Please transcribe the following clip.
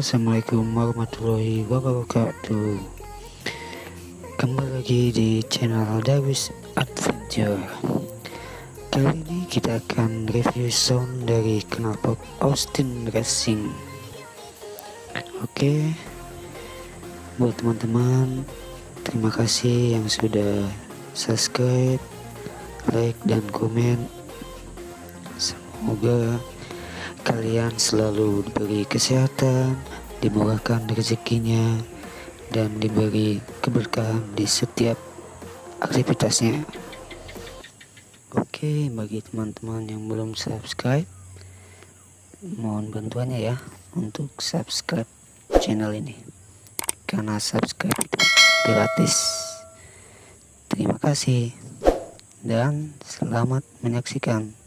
Assalamualaikum warahmatullahi wabarakatuh. Kembali lagi di channel Davis Adventure. Kali ini kita akan review sound dari knalpot Austin Racing. Oke, buat teman-teman, terima kasih yang sudah subscribe, like, dan komen. Semoga kalian selalu diberi kesehatan, dimurahkan rezekinya, dan diberi keberkahan di setiap aktivitasnya. Oke, bagi teman-teman yang belum subscribe, mohon bantuannya ya untuk subscribe channel ini, karena subscribe itu gratis. Terima kasih dan selamat menyaksikan.